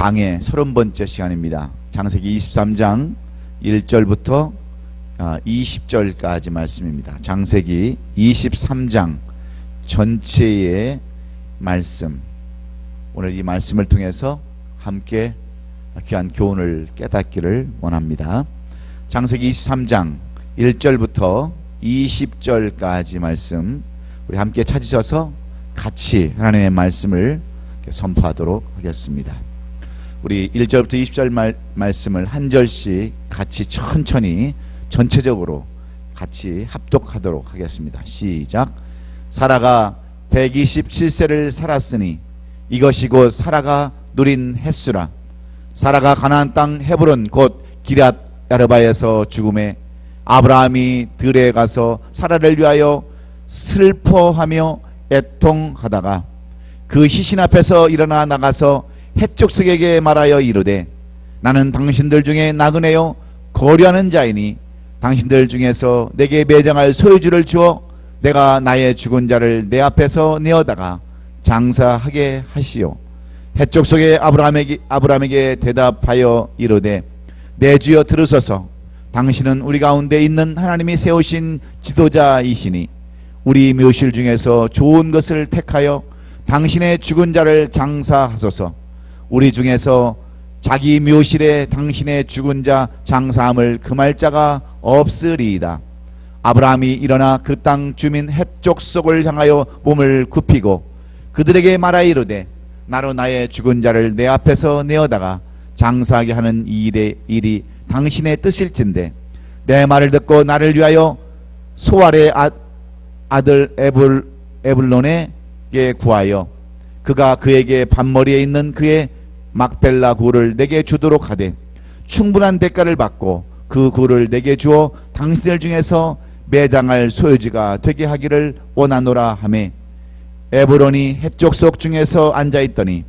강의 30번째 시간입니다. 창세기 23장 1절부터 20절까지 말씀입니다. 창세기 23장 전체의 말씀, 오늘 이 말씀을 통해서 함께 귀한 교훈을 깨닫기를 원합니다. 창세기 23장 1절부터 20절까지 말씀, 우리 함께 찾으셔서 같이 하나님의 말씀을 선포하도록 하겠습니다. 우리 1절부터 20절 말씀을 한 절씩 같이 천천히 전체적으로 같이 합독하도록 하겠습니다. 시작. 사라가 127세를 살았으니 이것이 곧 사라가 누린 횟수라. 사라가 가나안 땅 헤브론 곧 기럇 야르바에서 죽음에 아브라함이 들에 가서 사라를 위하여 슬퍼하며 애통하다가 그 시신 앞에서 일어나 나가서 헷족속에게 말하여 이르되 나는 당신들 중에 나그네요 거류하는 자이니 당신들 중에서 내게 매장할 소유주를 주어 내가 나의 죽은 자를 내 앞에서 내어다가 장사하게 하시오. 헷족속의 아브라함에게 대답하여 이르되 내 주여 들으소서. 당신은 우리 가운데 있는 하나님이 세우신 지도자이시니 우리 묘실 중에서 좋은 것을 택하여 당신의 죽은 자를 장사하소서. 우리 중에서 자기 묘실에 당신의 죽은 자 장사함을 금할 자가 없으리이다. 아브라함이 일어나 그 땅 주민 헷족속을 향하여 몸을 굽히고 그들에게 말하여 이르되 나로 나의 죽은 자를 내 앞에서 내어다가 장사하게 하는 이 일이 당신의 뜻일진데 내 말을 듣고 나를 위하여 소알의 아들 에불론에게 구하여 그가 그에게 반머리에 있는 그의 막벨라 굴을 내게 주도록 하되 충분한 대가를 받고 그 굴을 내게 주어 당신들 중에서 매장할 소유지가 되게 하기를 원하노라 하매 에브론이 헷족속 중에서 앉아있더니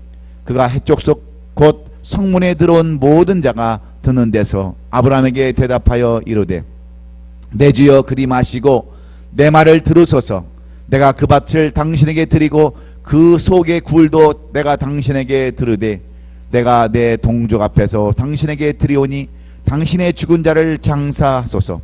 그가 헷족속 곧 성문에 들어온 모든 자가 드는 데서 아브라함에게 대답하여 이르되 내 주여 그리 마시고 내 말을 들으소서. 내가 그 밭을 당신에게 드리고 그 속의 굴도 내가 당신에게 드르되 내가 내 동족 앞에서 당신에게 드리오니 당신의 죽은 자를 장사하소서.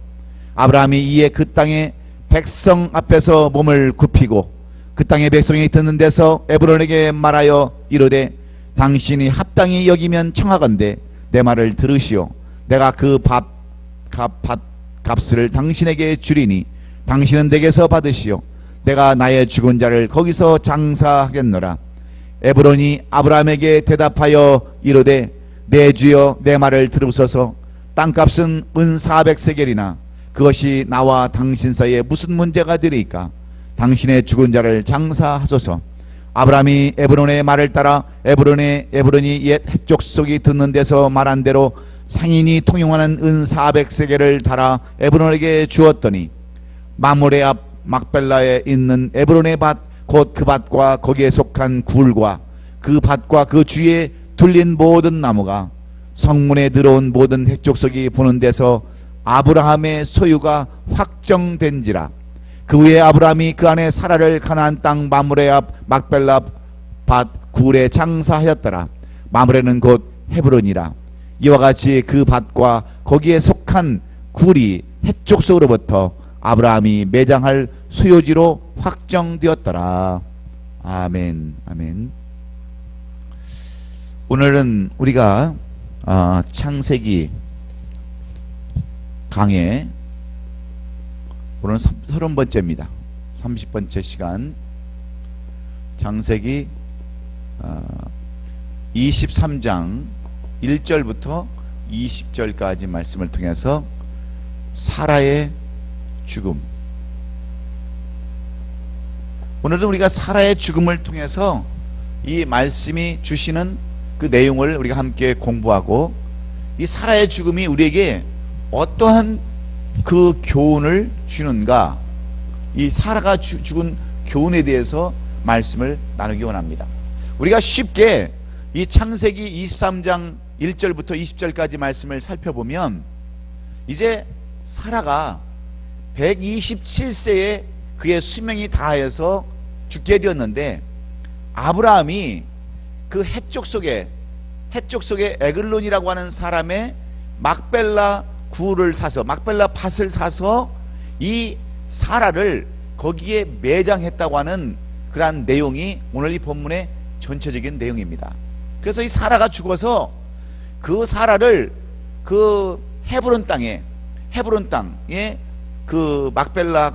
아브라함이 이에 그 땅의 백성 앞에서 몸을 굽히고 그 땅의 백성이 듣는 데서 에브론에게 말하여 이르되 당신이 합당히 여기면 청하건대 내 말을 들으시오. 내가 그 값을 당신에게 주리니 당신은 내게서 받으시오. 내가 나의 죽은 자를 거기서 장사하겠노라. 에브론이 아브라함에게 대답하여 이르되 내 주여 내 말을 들으소서. 땅값은 은 400세겔이나 그것이 나와 당신 사이에 무슨 문제가 되리까? 당신의 죽은 자를 장사하소서. 아브라함이 에브론의 말을 따라 에브론이 옛 헷족속이 듣는 데서 말한 대로 상인이 통용하는 은 400세겔을 달아 에브론에게 주었더니 마므레 앞 막벨라에 있는 에브론의 밭 곧 그 밭과 거기에 속한 굴과 그 밭과 그 주위에 둘린 모든 나무가 성문에 들어온 모든 헷족속이 보는 데서 아브라함의 소유가 확정된지라. 그 후에 아브라함이 그 안에 사라를 가나안 땅 마므레 앞 막벨라 밭 굴에 장사하였더라. 마므레는 곧 헤브론이라. 이와 같이 그 밭과 거기에 속한 굴이 헷족속으로부터 아브라함이 매장할 소유지로 확정되었더라. 아멘. 아멘. 오늘은 우리가 창세기 강의 오늘은 30번째입니다. 30번째 시간 창세기 23장 1절부터 20절까지 말씀을 통해서 사라의 죽음, 오늘은 우리가 사라의 죽음을 통해서 이 말씀이 주시는 그 내용을 우리가 함께 공부하고 이 사라의 죽음이 우리에게 어떠한 그 교훈을 주는가, 이 사라가 죽은 교훈에 대해서 말씀을 나누기 원합니다. 우리가 쉽게 이 창세기 23장 1절부터 20절까지 말씀을 살펴보면 이제 사라가 127세에 그의 수명이 다해서 죽게 되었는데 아브라함이 그 헷족 속에 해쪽 속에 에글론이라고 하는 사람의 막벨라 굴을 사서, 막벨라 밭을 사서 이 사라를 거기에 매장했다고 하는 그러한 내용이 오늘 이 본문의 전체적인 내용입니다. 그래서 이 사라가 죽어서 그 사라를 그 헤브론 땅에 그 막벨라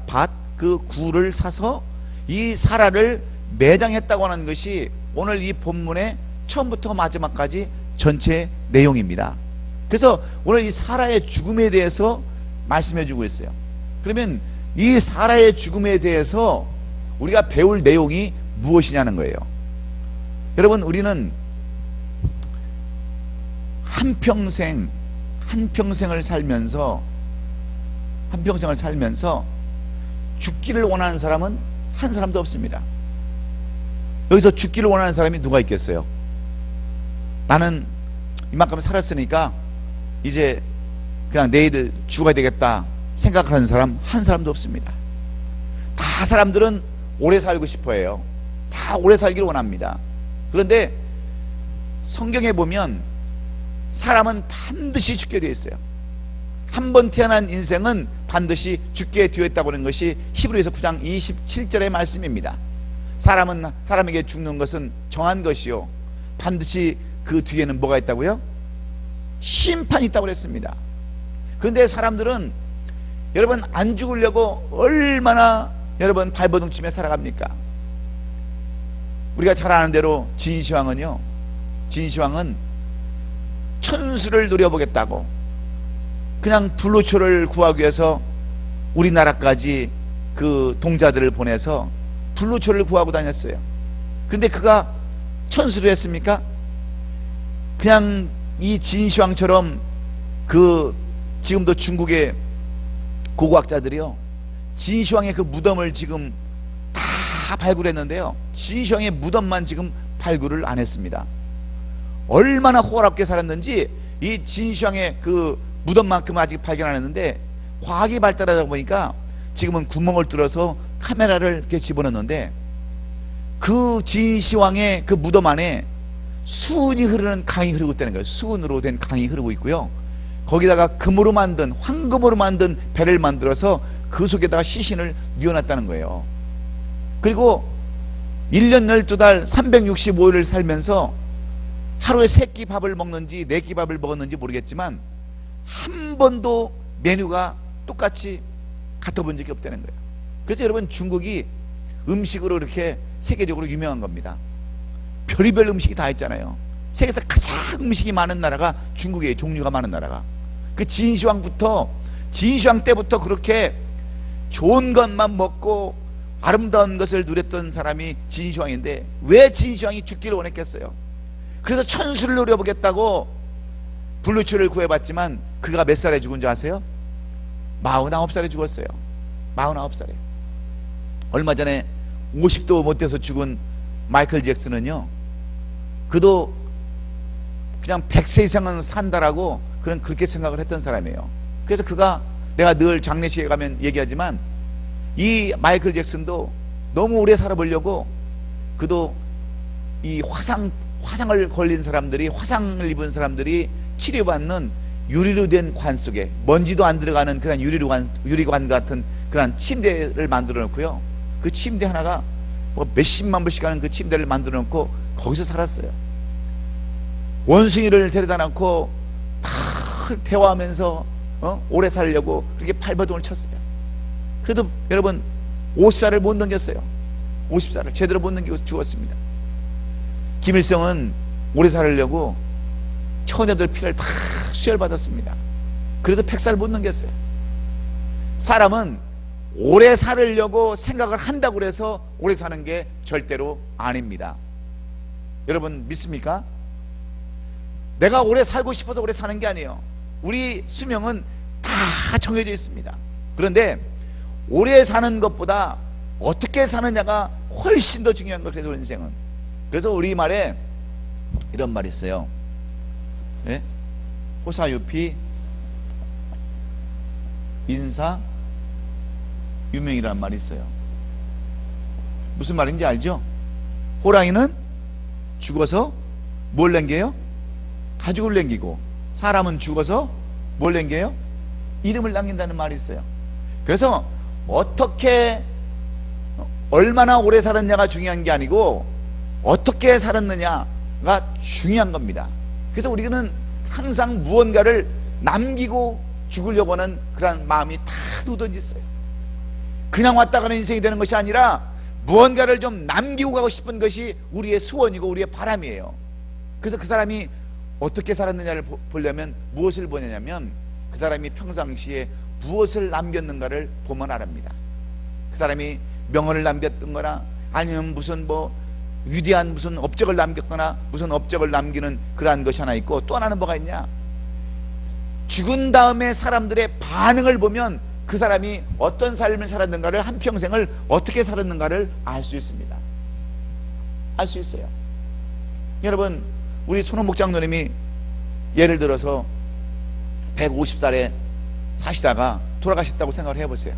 밭 그 굴을 사서 이 사라를 매장했다고 하는 것이 오늘 이 본문의 처음부터 마지막까지 전체 내용입니다. 그래서 오늘 이 사라의 죽음에 대해서 말씀해 주고 있어요. 그러면 이 사라의 죽음에 대해서 우리가 배울 내용이 무엇이냐는 거예요. 여러분, 우리는 한평생을 살면서 죽기를 원하는 사람은 한 사람도 없습니다. 여기서 죽기를 원하는 사람이 누가 있겠어요? 나는 이만큼 살았으니까 이제 그냥 내일 죽어야 되겠다 생각하는 사람 한 사람도 없습니다. 다 사람들은 오래 살고 싶어 해요. 다 오래 살기를 원합니다. 그런데 성경에 보면 사람은 반드시 죽게 되어 있어요. 한 번 태어난 인생은 반드시 죽게 되어 있다고 하는 것이 히브리서 9장 27절의 말씀입니다. 사람에게 죽는 것은 정한 것이요, 반드시 그 뒤에는 뭐가 있다고요? 심판이 있다고 그랬습니다. 그런데 사람들은 여러분 안 죽으려고 얼마나 여러분 발버둥치며 살아갑니까? 우리가 잘 아는 대로 진시황은 천수를 노려보겠다고 그냥 불로초를 구하기 위해서 우리나라까지 그 동자들을 보내서 불로초를 구하고 다녔어요. 그런데 그가 천수를 했습니까? 그냥 이 진시황처럼 그 지금도 중국의 고고학자들이요, 진시황의 그 무덤을 지금 다 발굴했는데요, 진시황의 무덤만 지금 발굴을 안 했습니다. 얼마나 호락게 살았는지 이 진시황의 그 무덤만큼 아직 발견 안 했는데, 과학이 발달하다 보니까 지금은 구멍을 뚫어서 카메라를 이렇게 집어넣는데 그 진시황의 그 무덤 안에 수은이 흐르는 강이 흐르고 있다는 거예요. 수은으로 된 강이 흐르고 있고요, 거기다가 황금으로 만든 배를 만들어서 그 속에다가 시신을 뉘어놨다는 거예요. 그리고 1년 12달 365일을 살면서 하루에 3끼 밥을 먹는지 4끼 밥을 먹었는지 모르겠지만 한 번도 메뉴가 똑같이 같아본 적이 없다는 거예요. 그래서 여러분, 중국이 음식으로 이렇게 세계적으로 유명한 겁니다. 별의별 음식이 다 있잖아요. 세계에서 가장 음식이 많은 나라가 중국이에요. 종류가 많은 나라가. 그 진시황 때부터 그렇게 좋은 것만 먹고 아름다운 것을 누렸던 사람이 진시황인데 왜 진시황이 죽기를 원했겠어요? 그래서 천수를 노려보겠다고 불로초를 구해봤지만 그가 몇 살에 죽은 줄 아세요? 49살에 죽었어요. 49살에. 얼마 전에 50도 못 돼서 죽은 마이클 잭슨은요, 그도 그냥 100세 이상은 산다라고 그렇게 생각을 했던 사람이에요. 그래서 그가, 내가 늘 장례식에 가면 얘기하지만, 이 마이클 잭슨도 너무 오래 살아보려고 그도 이 화상을 걸린 사람들이, 화상을 입은 사람들이 치료받는 유리로 된 관 속에, 먼지도 안 들어가는 그런 유리관 같은 그런 침대를 만들어 놓고요, 그 침대 하나가 뭐 몇십만 불씩 하는 그 침대를 만들어 놓고 거기서 살았어요. 원숭이를 데려다 놓고 다 대화하면서 오래 살려고 그렇게 발버둥을 쳤어요. 그래도 여러분 50살을 못 넘겼어요. 50살을 제대로 못 넘기고 죽었습니다. 김일성은 오래 살려고 처녀들 피를 다 수혈받았습니다. 그래도 100살 못 넘겼어요. 사람은 오래 살려고 생각을 한다고 해서 오래 사는 게 절대로 아닙니다. 여러분 믿습니까? 내가 오래 살고 싶어서 오래 사는 게 아니에요. 우리 수명은 다 정해져 있습니다. 그런데 오래 사는 것보다 어떻게 사느냐가 훨씬 더 중요한 거예요. 그래서 인생은. 그래서 우리 말에 이런 말이 있어요. 네? 호사유피 인사 유명이라는 말이 있어요. 무슨 말인지 알죠? 호랑이는 죽어서 뭘 남겨요? 가죽을 남기고, 사람은 죽어서 뭘 남겨요? 이름을 남긴다는 말이 있어요. 그래서 어떻게 얼마나 오래 살았냐가 중요한 게 아니고 어떻게 살았느냐가 중요한 겁니다. 그래서 우리는 항상 무언가를 남기고 죽으려고 하는 그런 마음이 다 누더지 있어요. 그냥 왔다 가는 인생이 되는 것이 아니라 무언가를 좀 남기고 가고 싶은 것이 우리의 소원이고 우리의 바람이에요. 그래서 그 사람이 어떻게 살았느냐를 보려면 무엇을 보냐면 그 사람이 평상시에 무엇을 남겼는가를 보면 알합니다. 그 사람이 명언을 남겼던거나 아니면 무슨 위대한 무슨 업적을 남겼거나 무슨 업적을 남기는 그러한 것이 하나 있고, 또 하나는 뭐가 있냐, 죽은 다음에 사람들의 반응을 보면 그 사람이 어떤 삶을 살았는가를, 한평생을 어떻게 살았는가를 알 수 있습니다. 알 수 있어요. 여러분, 우리 손원 목장로님이 예를 들어서 150살에 사시다가 돌아가셨다고 생각을 해보세요.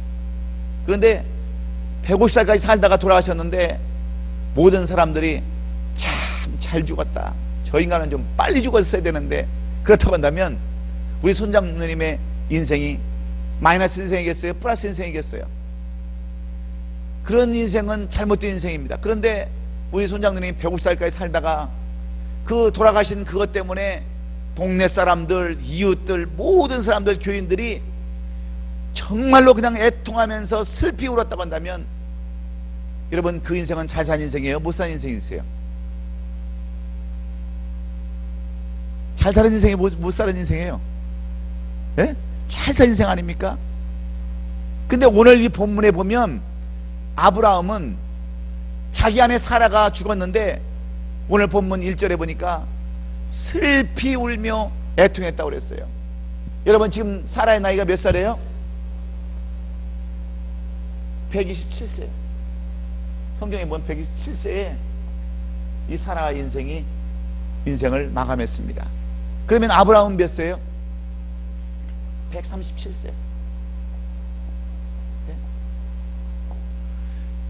그런데 150살까지 살다가 돌아가셨는데 모든 사람들이 참 잘 죽었다, 저 인간은 좀 빨리 죽었어야 되는데, 그렇다고 한다면 우리 손장로님의 인생이 마이너스 인생이겠어요? 플러스 인생이겠어요? 그런 인생은 잘못된 인생입니다. 그런데 우리 손장로님이 150살까지 살다가 그 돌아가신 그것 때문에 동네 사람들, 이웃들, 모든 사람들, 교인들이 정말로 그냥 애통하면서 슬피 울었다고 한다면, 여러분, 그 인생은 잘 산 인생이에요? 못 산 인생이세요? 잘 사는 인생이 못 사는 인생이에요? 예? 잘 산 인생 아닙니까? 근데 오늘 이 본문에 보면 아브라함은 자기 아내 사라가 죽었는데 오늘 본문 1절에 보니까 슬피 울며 애통했다고 그랬어요. 여러분, 지금 사라의 나이가 몇 살이에요? 127세. 성경에 보면 127세에 이 사라의 인생을 마감했습니다. 그러면 아브라함은 몇 세예요? 137세.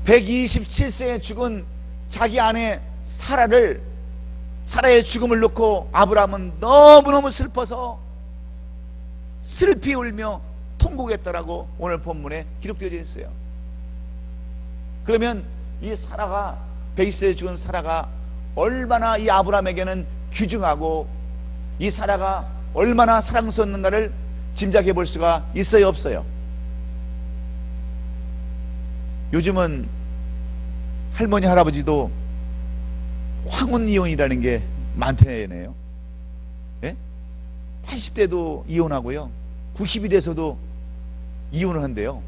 127세에 죽은 자기 아내 사라의 죽음을 놓고 아브라함은 너무너무 슬퍼서 슬피 울며 통곡했다라고 오늘 본문에 기록되어 있어요. 그러면 이 사라가, 120세에 죽은 사라가 얼마나 이 아브라함에게는 귀중하고 이 사라가 얼마나 사랑스러웠는가를 짐작해 볼 수가 있어요, 없어요? 요즘은 할머니 할아버지도 황혼 이혼이라는 게 많대네요. 예? 80대도 이혼하고요, 90이 돼서도 이혼을 한대요.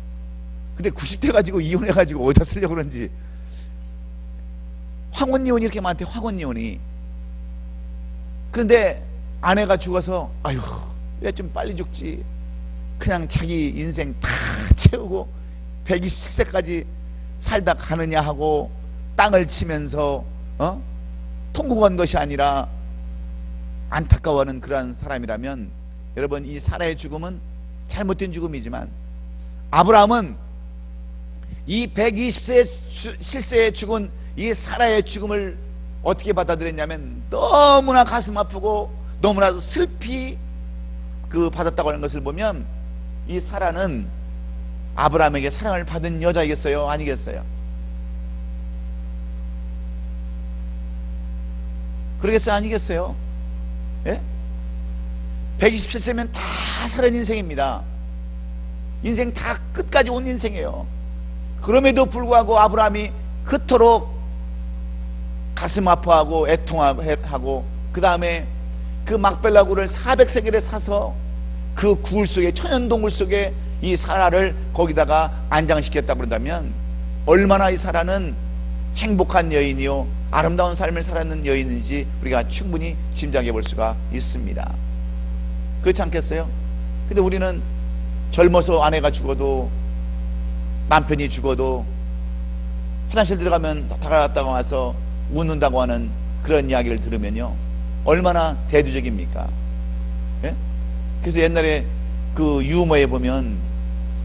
근데 90대 가지고 이혼해가지고 어디다 쓰려고 그런지, 황혼 이혼이 이렇게 많대, 황혼 이혼이. 그런데 아내가 죽어서 아유, 왜 좀 빨리 죽지, 그냥 자기 인생 다 채우고 127세까지 살다 가느냐 하고 땅을 치면서 통곡한 것이 아니라 안타까워하는 그러한 사람이라면, 여러분, 이 사라의 죽음은 잘못된 죽음이지만 아브라함은 이 127세에 죽은 이 사라의 죽음을 어떻게 받아들였냐면 너무나 가슴 아프고 너무나 슬피 받았다고 하는 것을 보면 이 사라는 아브라함에게 사랑을 받은 여자이겠어요, 아니겠어요? 그러겠어요, 아니겠어요? 예? 127세면 다 살은 인생입니다. 인생 다 끝까지 온 인생이에요. 그럼에도 불구하고 아브라함이 그토록 가슴 아파하고 애통하고, 그 다음에 그 막벨라 굴을 400세겔에 사서 그 굴 속에, 천연동굴 속에 이 사라를 거기다가 안장시켰다고 그런다면 얼마나 이 사라는 행복한 여인이요 아름다운 삶을 살았는 여인인지 우리가 충분히 짐작해 볼 수가 있습니다. 그렇지 않겠어요? 근데 우리는 젊어서 아내가 죽어도, 남편이 죽어도 화장실 들어가면 다가갔다가 와서 웃는다고 하는 그런 이야기를 들으면요, 얼마나 대두적입니까? 예? 그래서 옛날에 그 유머에 보면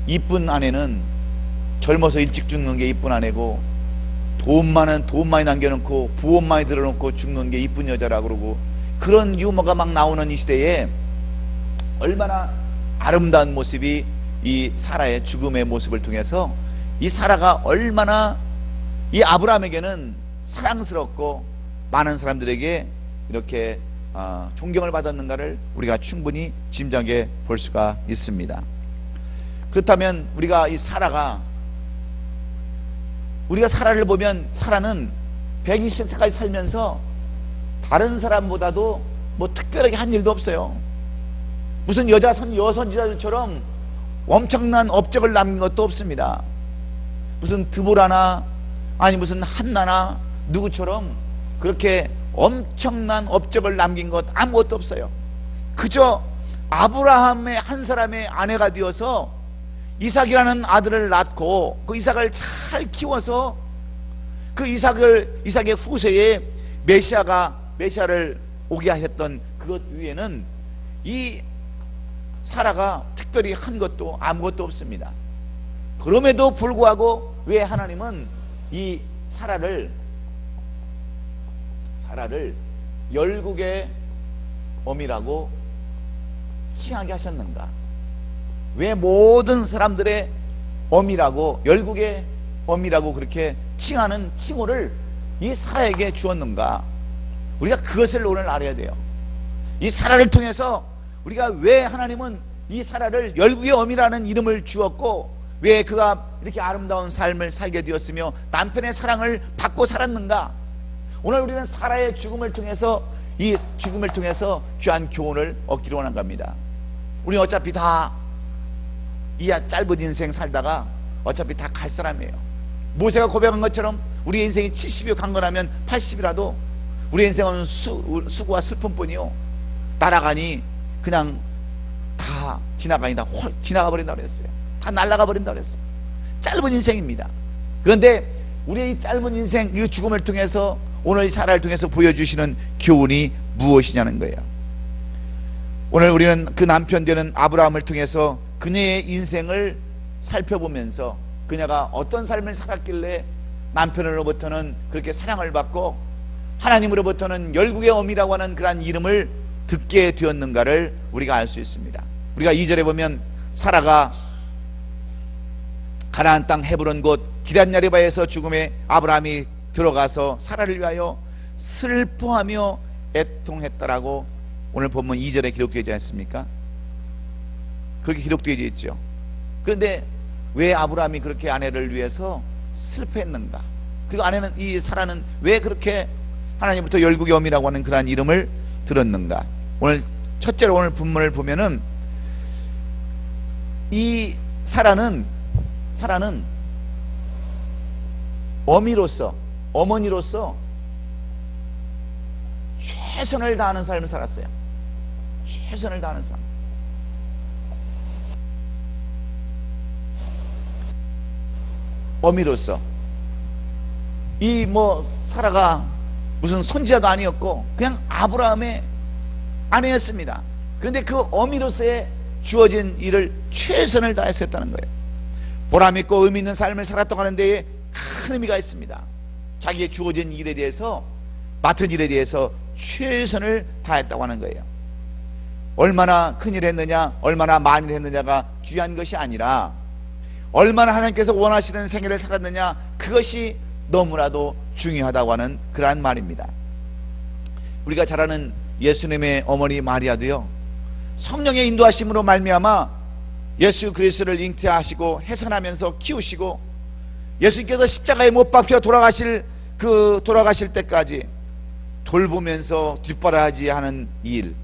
이쁜 아내는 젊어서 일찍 죽는 게 이쁜 아내고, 돈 많이 남겨놓고 부업 많이 들어놓고 죽는 게 이쁜 여자라 그러고, 그런 유머가 막 나오는 이 시대에 얼마나 아름다운 모습이 이 사라의 죽음의 모습을 통해서 이 사라가 얼마나 이 아브라함에게는 사랑스럽고 많은 사람들에게 이렇게 존경을 받았는가를 우리가 충분히 짐작해 볼 수가 있습니다. 그렇다면 우리가 사라를 보면, 사라는 120세까지 살면서 다른 사람보다도 뭐 특별하게 한 일도 없어요. 무슨 여선지자들처럼 엄청난 업적을 남긴 것도 없습니다. 무슨 드보라나 아니 무슨 한나나 누구처럼 그렇게 엄청난 업적을 남긴 것 아무것도 없어요. 그저 아브라함의 한 사람의 아내가 되어서 이삭이라는 아들을 낳고 그 이삭을 잘 키워서 그 이삭의 후세에 메시아를 오게 하셨던 그것 위에는 이 사라가 특별히 한 것도 아무것도 없습니다. 그럼에도 불구하고 왜 하나님은 이 사라를 열국의 어미라고 칭하게 하셨는가? 왜 모든 사람들의 어미라고, 열국의 어미라고 그렇게 칭하는 칭호를 이 사라에게 주었는가? 우리가 그것을 오늘 알아야 돼요. 이 사라를 통해서 우리가 왜 하나님은 이 사라를 열국의 어미라는 이름을 주었고, 왜 그가 이렇게 아름다운 삶을 살게 되었으며 남편의 사랑을 받고 살았는가? 오늘 우리는 사라의 죽음을 통해서, 이 죽음을 통해서 귀한 교훈을 얻기로 원한 겁니다. 우리 어차피 다 이 짧은 인생 살다가 어차피 다 갈 사람이에요. 모세가 고백한 것처럼 우리 인생이 70이 강건하면 80이라도 우리 인생은 수고와 슬픔뿐이요, 날아가니 그냥 다 지나가니다 지나가 버린다 그랬어요. 다 날아가 버린다 그랬어요. 짧은 인생입니다. 그런데 우리의 이 짧은 인생, 이 죽음을 통해서 오늘 이 사라를 통해서 보여주시는 교훈이 무엇이냐는 거예요. 오늘 우리는 그 남편 되는 아브라함을 통해서 그녀의 인생을 살펴보면서 그녀가 어떤 삶을 살았길래 남편으로부터는 그렇게 사랑을 받고 하나님으로부터는 열국의 어미라고 하는 그러한 이름을 듣게 되었는가를 우리가 알 수 있습니다. 우리가 2절에 보면 사라가 가나안 땅 헤브론 곧 기럇야리바에서 죽음에 아브라함이 들어가서 사라를 위하여 슬퍼하며 애통했다라고 오늘 본문 2절에 기록되어 있지 않습니까? 그렇게 기록되어 있죠. 그런데 왜 아브라함이 그렇게 아내를 위해서 슬퍼했는가? 그리고 이 사라는 왜 그렇게 하나님부터 열국의 어미라고 하는 그러한 이름을 들었는가? 오늘 첫째로 오늘 본문을 보면은 이 사라는 어머니로서 최선을 다하는 삶을 살았어요. 최선을 다하는 삶. 어미로서 이 사라가 무슨 손자도 아니었고 그냥 아브라함의 아내였습니다. 그런데 그 어미로서의 주어진 일을 최선을 다해서 했다는 거예요. 보람있고 의미 있는 삶을 살았다고 하는 데에 큰 의미가 있습니다. 자기의 주어진 일에 대해서, 맡은 일에 대해서 최선을 다했다고 하는 거예요. 얼마나 큰일 했느냐, 얼마나 많이 했느냐가 중요한 것이 아니라 얼마나 하나님께서 원하시는 생애를 살았느냐, 그것이 너무나도 중요하다고 하는 그러한 말입니다. 우리가 잘 아는 예수님의 어머니 마리아도요, 성령의 인도하심으로 말미암아 예수 그리스도를 잉태하시고 해산하면서 키우시고 예수님께서 십자가에 못 박혀 돌아가실 때까지 돌보면서 뒷바라지 하는 일,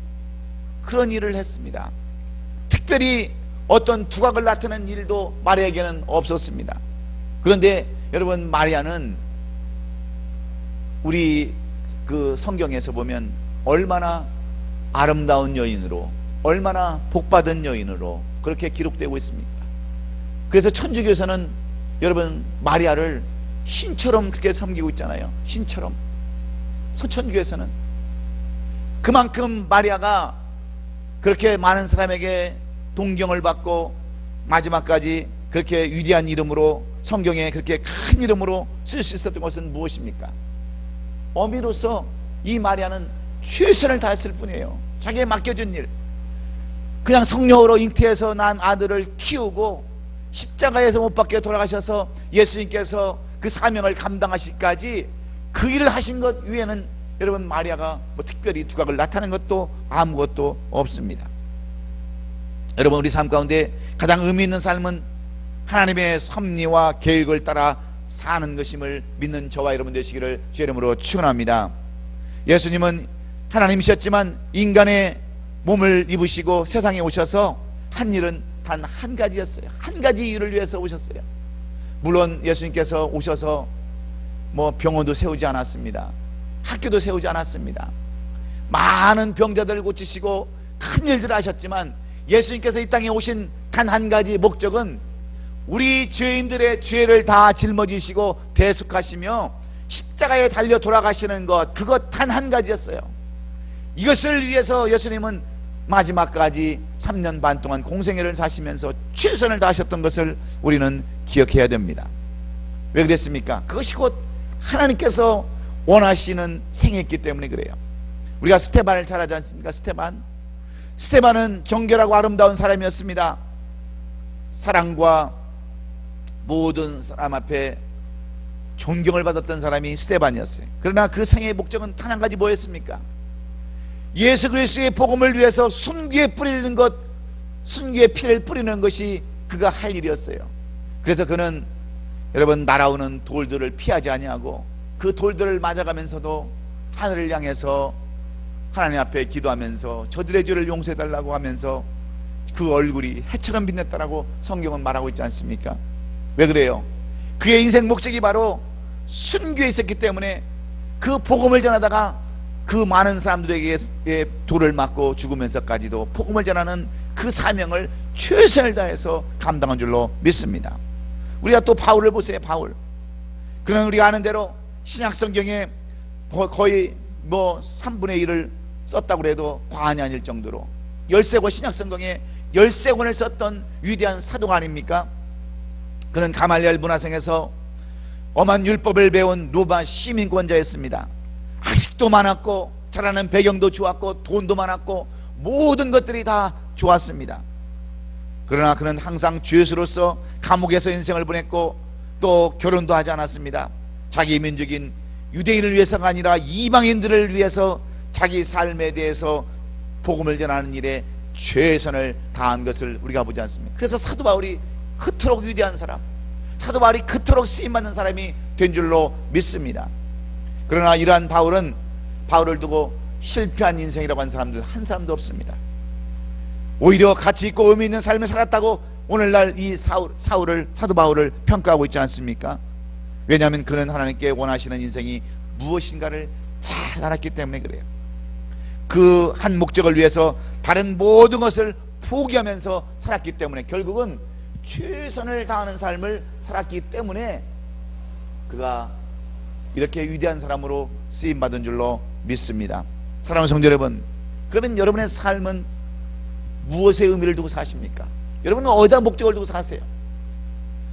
그런 일을 했습니다. 특별히 어떤 두각을 나타내는 일도 마리아에게는 없었습니다. 그런데 여러분, 마리아는 우리 그 성경에서 보면 얼마나 아름다운 여인으로, 얼마나 복받은 여인으로 그렇게 기록되고 있습니다. 그래서 천주교에서는 여러분 마리아를 신처럼 그렇게 섬기고 있잖아요. 신처럼. 천주교에서는 그만큼 마리아가 그렇게 많은 사람에게 동경을 받고 마지막까지 그렇게 위대한 이름으로 성경에 그렇게 큰 이름으로 쓸 수 있었던 것은 무엇입니까? 어미로서 이 마리아는 최선을 다했을 뿐이에요. 자기의 맡겨준 일, 그냥 성령으로 잉태해서 난 아들을 키우고 십자가에서 못 박혀 돌아가셔서 예수님께서 그 사명을 감당하시기까지 그 일을 하신 것 위에는 여러분 마리아가 뭐 특별히 두각을 나타낸 것도 아무것도 없습니다. 여러분, 우리 삶 가운데 가장 의미 있는 삶은 하나님의 섭리와 계획을 따라 사는 것임을 믿는 저와 여러분 되시기를 주의 이름으로 축원합니다. 예수님은 하나님이셨지만 인간의 몸을 입으시고 세상에 오셔서 한 일은 단 한 가지였어요. 한 가지 이유를 위해서 오셨어요. 물론 예수님께서 오셔서 뭐 병원도 세우지 않았습니다. 학교도 세우지 않았습니다. 많은 병자들을 고치시고 큰 일들을 하셨지만 예수님께서 이 땅에 오신 단 한 가지 목적은 우리 죄인들의 죄를 다 짊어지시고 대속하시며 십자가에 달려 돌아가시는 것, 그것 단 한 가지였어요. 이것을 위해서 예수님은 마지막까지 3년 반 동안 공생애를 사시면서 최선을 다하셨던 것을 우리는 기억해야 됩니다. 왜 그랬습니까? 그것이 곧 하나님께서 원하시는 생애였기 때문에 그래요. 우리가 스테반을 잘 알지 않습니까? 스테반은 정결하고 아름다운 사람이었습니다. 사랑과 모든 사람 앞에 존경을 받았던 사람이 스테반이었어요. 그러나 그 생애의 목적은 단 한 가지, 뭐였습니까? 예수 그리스도의 복음을 위해서 순교에 뿌리는 것, 순교의 피를 뿌리는 것이 그가 할 일이었어요. 그래서 그는 여러분 날아오는 돌들을 피하지 아니하고 그 돌들을 맞아가면서도 하늘을 향해서 하나님 앞에 기도하면서 저들의 죄를 용서해 달라고 하면서 그 얼굴이 해처럼 빛났다라고 성경은 말하고 있지 않습니까? 왜 그래요? 그의 인생 목적이 바로 순교에 있었기 때문에 그 복음을 전하다가 그 많은 사람들에게 돌을 맞고 죽으면서까지도 복음을 전하는 그 사명을 최선을 다해서 감당한 줄로 믿습니다. 우리가 또 바울을 보세요. 바울, 그는 우리가 아는 대로 신약성경에 거의 뭐 3분의 1을 썼다고 해도 과언이 아닐 정도로 13권, 신약성경에 13권을 썼던 위대한 사도가 아닙니까? 그는 가말리엘 문화생에서 엄한 율법을 배운 루바 시민권자였습니다. 학식도 많았고 자라는 배경도 좋았고 돈도 많았고 모든 것들이 다 좋았습니다. 그러나 그는 항상 죄수로서 감옥에서 인생을 보냈고 또 결혼도 하지 않았습니다. 자기 민족인 유대인을 위해서가 아니라 이방인들을 위해서 자기 삶에 대해서 복음을 전하는 일에 최선을 다한 것을 우리가 보지 않습니까? 그래서 사도 바울이 그토록 위대한 사람, 사도 바울이 그토록 쓰임받는 사람이 된 줄로 믿습니다. 그러나 이러한 바울을 두고 실패한 인생이라고 하는 사람들 한 사람도 없습니다. 오히려 가치 있고 의미 있는 삶을 살았다고 오늘날 이 사도 바울을 평가하고 있지 않습니까? 왜냐하면 그는 하나님께 원하시는 인생이 무엇인가를 잘 알았기 때문에 그래요. 그 한 목적을 위해서 다른 모든 것을 포기하면서 살았기 때문에, 결국은 최선을 다하는 삶을 살았기 때문에 그가 이렇게 위대한 사람으로 쓰임받은 줄로 믿습니다. 사랑하는 성도 여러분, 그러면 여러분의 삶은 무엇에 의미를 두고 사십니까? 여러분은 어디다 목적을 두고 사세요?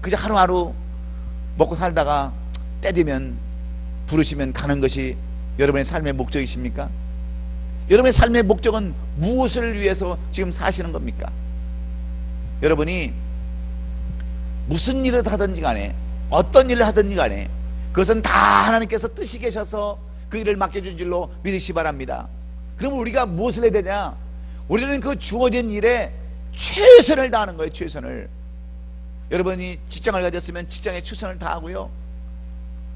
그저 하루하루 먹고 살다가 때 되면 부르시면 가는 것이 여러분의 삶의 목적이십니까? 여러분의 삶의 목적은 무엇을 위해서 지금 사시는 겁니까? 여러분이 무슨 일을 하든지 간에 어떤 일을 하든지 간에 그것은 다 하나님께서 뜻이 계셔서 그 일을 맡겨준 줄로 믿으시 바랍니다. 그럼 우리가 무엇을 해야 되냐? 우리는 그 주어진 일에 최선을 다하는 거예요. 최선을. 여러분이 직장을 가졌으면 직장에 최선을 다하고요,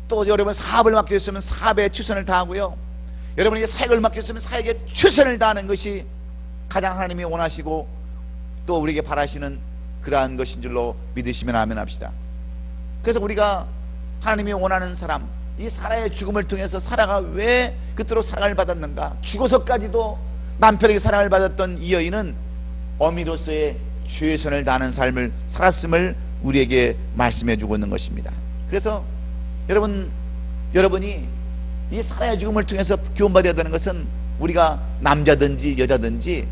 또 여러분 사업을 맡겼으면 사업에 최선을 다하고요, 여러분이 사역을 맡겼으면 사역에 최선을 다하는 것이 가장 하나님이 원하시고 또 우리에게 바라시는 그러한 것인 줄로 믿으시면 아멘 합시다. 그래서 우리가 하나님이 원하는 사람, 이 사라의 죽음을 통해서 사라가 왜 그토록 사랑을 받았는가? 죽어서까지도 남편에게 사랑을 받았던 이 여인은 어미로서의 최선을 다하는 삶을 살았음을 우리에게 말씀해 주고 있는 것입니다. 그래서 여러분이 이 사라의 죽음을 통해서 구원받아야 되는 것은 우리가 남자든지 여자든지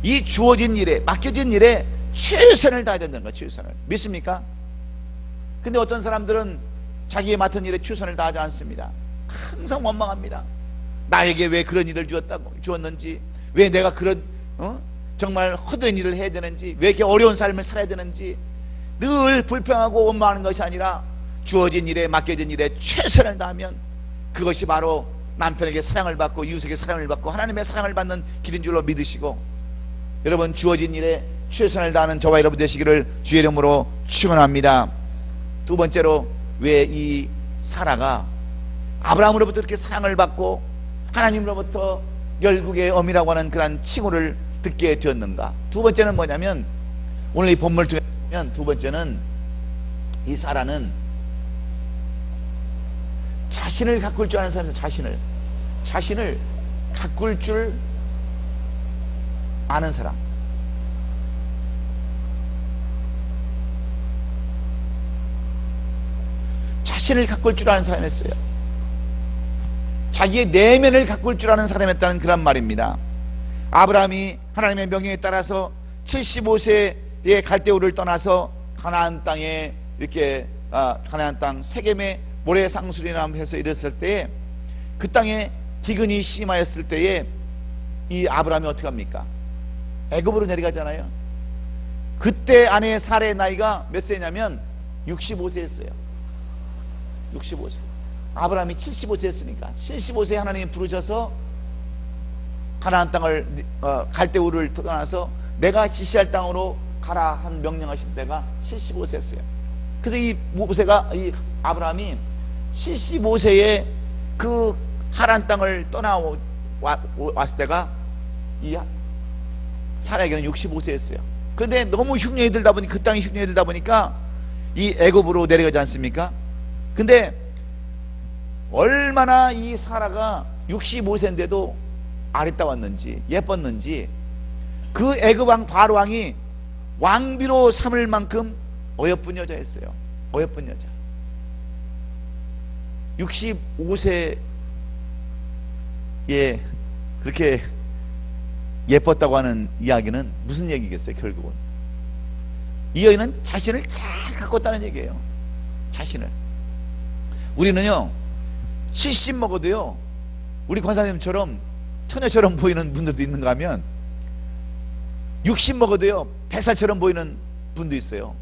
이 주어진 일에, 맡겨진 일에 최선을 다해야 된다는 거예요. 최선을. 믿습니까? 근데 어떤 사람들은 자기의 맡은 일에 최선을 다하지 않습니다. 항상 원망합니다. 나에게 왜 그런 일을 주었는지, 왜 내가 그런 정말 허드렛 일을 해야 되는지, 왜 이렇게 어려운 삶을 살아야 되는지 늘 불평하고 원망하는 것이 아니라 주어진 일에, 맡겨진 일에 최선을 다하면 그것이 바로 남편에게 사랑을 받고 이웃에게 사랑을 받고 하나님의 사랑을 받는 길인 줄로 믿으시고, 여러분 주어진 일에 최선을 다하는 저와 여러분 되시기를 주의 이름으로 축원합니다. 두 번째로, 왜 이 사라가 아브라함으로부터 이렇게 사랑을 받고 하나님으로부터 열국의 어미라고 하는 그런 칭호를 듣게 되었는가? 두 번째는 뭐냐면, 오늘 이 본문을 통해서 두 번째는, 이 사라는 자신을 가꿀 줄 아는 사람이에요. 자신을 가꿀 줄 아는 사람. 자신을 가꿀 줄 아는 사람이었어요. 자기의 내면을 가꿀 줄 아는 사람이었다는 그런 말입니다. 아브라함이 하나님의 명령에 따라서 75세에 갈대우를 떠나서 가나안 땅에 이렇게 가나안 땅 세겜의 모래상수리나 해서 이랬을 때에, 그 땅에 기근이 심하였을 때에 이 아브라함이 어떻게 합니까? 애굽으로 내려가잖아요. 그때 아내 사라의 나이가 몇 세냐면 65세였어요. 65세. 아브라함이 75세였으니까 75세에 하나님이 부르셔서 가나안 땅을 갈대우를 떠나서 내가 지시할 땅으로 가라 한 명령하신 때가 75세였어요. 그래서 이 아브라함이 75세에 그 하란 땅을 떠나왔을 때가 이 사라에게는 65세였어요. 그런데 너무 흉년이 들다 보니, 그 땅이 흉년이 들다 보니까 이 애굽으로 내려가지 않습니까? 근데 얼마나 이 사라가 65세인데도 아리따웠는지 예뻤는지, 그 애굽 왕 바로 왕이 왕비로 삼을 만큼 어여쁜 여자였어요. 어여쁜 여자. 65세에 그렇게 예뻤다고 하는 이야기는 무슨 얘기겠어요? 결국은 이 여인은 자신을 잘 가꿨다는 얘기예요. 자신을. 우리는요 70 먹어도요 우리 권사님처럼 처녀처럼 보이는 분들도 있는가 하면 60 먹어도요 100살처럼 보이는 분도 있어요.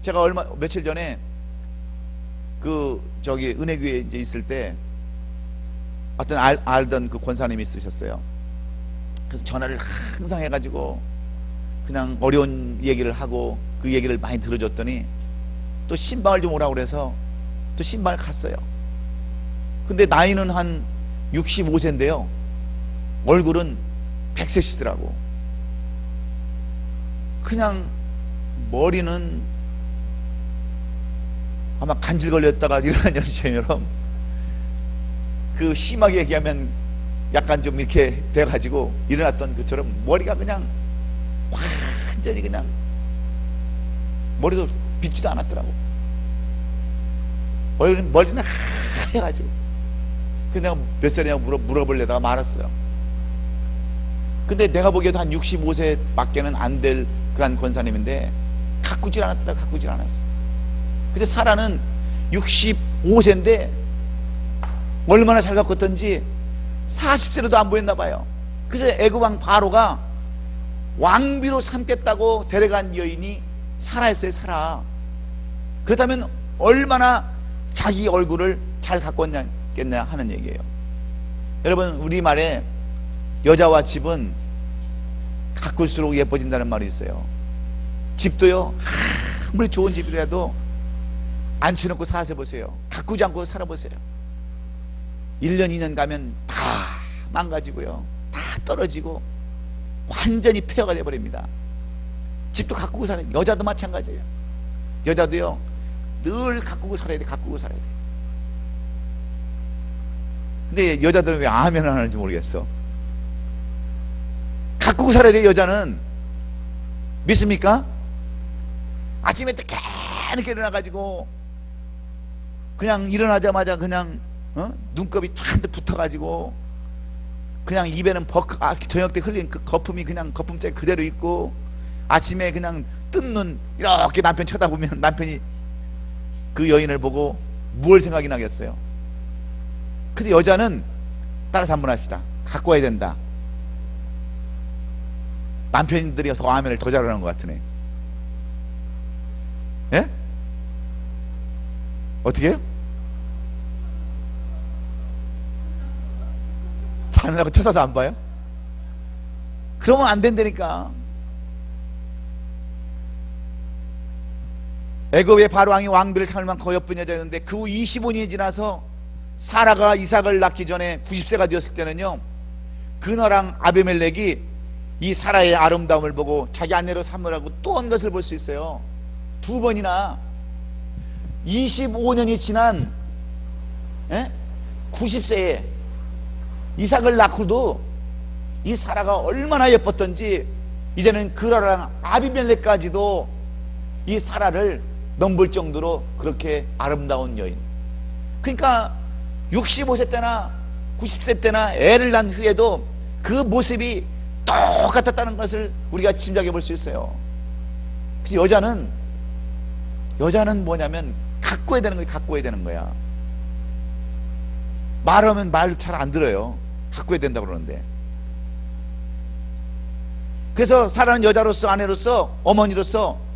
제가 며칠 전에 은혜교회에 이제 있을 때 어떤 알던 그 권사님이 있으셨어요. 그래서 전화를 항상 해가지고 그냥 어려운 얘기를 하고 그 얘기를 많이 들어줬더니 또 신방을 좀 오라고 그래서 또 신방을 갔어요. 근데 나이는 한 65세인데요 얼굴은 100세시더라고. 그냥 머리는 아마 간질 걸렸다가 일어난 여자처럼, 그 심하게 얘기하면 약간 좀 이렇게 돼가지고 일어났던 것처럼 머리가 그냥 완전히 그냥 머리도 빗지도 않았더라고. 머리는 하얘가지고. 그래서 내가 몇 살이냐고 물어보려다가 말았어요. 근데 내가 보기에도 한 65세 밖에는 안 될 그런 권사님인데 가꾸질 않았더라. 가꾸질 않았어. 근데 사라는 65세인데 얼마나 잘 가꿨던지 40세로도 안 보였나 봐요. 그래서 애굽 왕 바로가 왕비로 삼겠다고 데려간 여인이 사라였어요. 사라. 그렇다면 얼마나 자기 얼굴을 잘 가꿨겠냐 하는 얘기예요. 여러분, 우리말에 여자와 집은 가꿀수록 예뻐진다는 말이 있어요. 집도요 아무리 좋은 집이라도 앉혀놓고 살아보세요. 가꾸지 않고 살아보세요. 1년 2년 가면 다 망가지고요 다 떨어지고 완전히 폐허가 돼버립니다. 집도 가꾸고 살아야 돼. 여자도 마찬가지예요. 여자도요 늘 가꾸고 살아야 돼. 가꾸고 살아야 돼. 근데 여자들은 왜 아멘을 안 하는지 모르겠어. 가꾸고 살아야 돼. 여자는 믿습니까? 아침에 늦게 일어나가지고 그냥 일어나자마자 그냥 눈곱이 잔뜩 붙어가지고 그냥 입에는 저녁 때 흘린 그 거품이 그냥 거품째 그대로 있고, 아침에 그냥 뜬 눈 이렇게 남편 쳐다보면 남편이 그 여인을 보고 무엇 생각이 나겠어요? 근데 여자는 따라서 한번 합시다. 갖고 와야 된다. 남편들이 더 아멘을 더 잘하는 것 같으네. 예? 어떻게 해요? 자느라고 쳐서도 안 봐요? 그러면 안 된다니까. 애굽의 바로왕이 왕비를 삼을 만큼 어여쁜 여자였는데 그 후 25년이 지나서 사라가 이삭을 낳기 전에 90세가 되었을 때는요, 그너랑 아비멜렉이 이 사라의 아름다움을 보고 자기 아내로 삼으라고 또 한 것을 볼 수 있어요. 두 번이나 25년이 지난 90세에 이삭을 낳고도 이 사라가 얼마나 예뻤던지 이제는 그러랑 아비멜렉까지도 이 사라를 넘볼 정도로 그렇게 아름다운 여인. 그러니까 65세 때나 90세 때나 애를 낳은 후에도 그 모습이 똑같았다는 것을 우리가 짐작해 볼 수 있어요. 그래서 여자는 뭐냐면 갖고 해야 되는 거야. 갖고 해야 되는 거야. 말하면 말 잘 안 들어요. 갖고 해야 된다고 그러는데. 그래서 사라는 여자로서, 아내로서, 어머니로서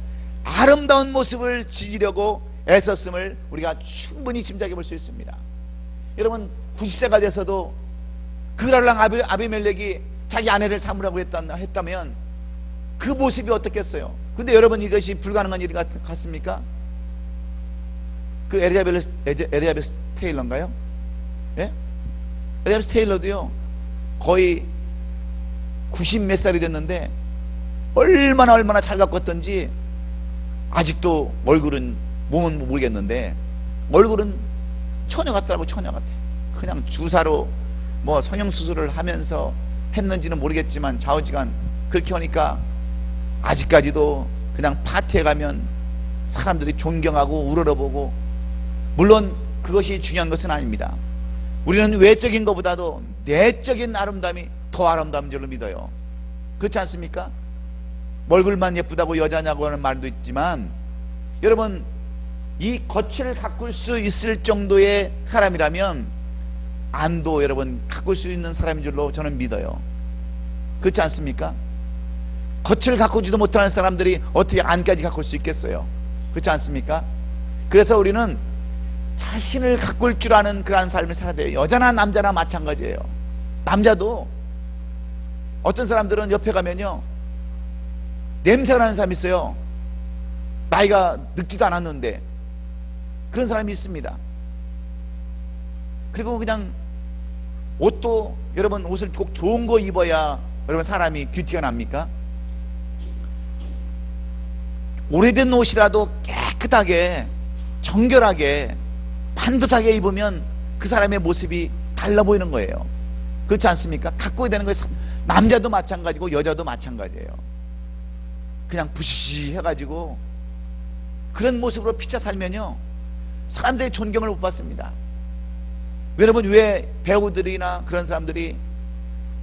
아름다운 모습을 지으려고 애썼음을 우리가 충분히 짐작해 볼 수 있습니다. 여러분 90세가 돼서도 그랄랑 아비멜렉이 자기 아내를 삼으라고 했다면 그 모습이 어떻겠어요? 근데 여러분 이것이 불가능한 일이 같습니까? 그 엘리자베스 테일러인가요? 예? 엘리자베스 테일러도요 거의 90 몇 살이 됐는데 얼마나 잘 가꿨던지 아직도 얼굴은, 몸은 모르겠는데 얼굴은 처녀 같더라고. 처녀 같아. 그냥 주사로 뭐 성형수술을 하면서 했는지는 모르겠지만 좌우지간 그렇게 하니까 아직까지도 그냥 파티에 가면 사람들이 존경하고 우러러보고. 물론 그것이 중요한 것은 아닙니다. 우리는 외적인 것보다도 내적인 아름다움이 더 아름다운 줄로 믿어요. 그렇지 않습니까? 얼굴만 예쁘다고 여자냐고 하는 말도 있지만 여러분 이 겉을 가꿀 수 있을 정도의 사람이라면 안도 여러분 가꿀 수 있는 사람인 줄로 저는 믿어요. 그렇지 않습니까? 겉을 가꾸지도 못하는 사람들이 어떻게 안까지 가꿀 수 있겠어요? 그렇지 않습니까? 그래서 우리는 자신을 가꿀 줄 아는 그러한 삶을 살아야 돼요. 여자나 남자나 마찬가지예요. 남자도 어떤 사람들은 옆에 가면요 냄새가 나는 사람이 있어요. 나이가 늙지도 않았는데 그런 사람이 있습니다. 그리고 그냥 옷도 여러분 옷을 꼭 좋은 거 입어야 여러분 사람이 큐티가 납니까? 오래된 옷이라도 깨끗하게 정결하게 반듯하게 입으면 그 사람의 모습이 달라 보이는 거예요. 그렇지 않습니까? 갖고 되는 거예요. 남자도 마찬가지고 여자도 마찬가지예요. 그냥 부시시 해가지고 그런 모습으로 피쳐 살면요 사람들의 존경을 못 받습니다. 여러분 왜 배우들이나 그런 사람들이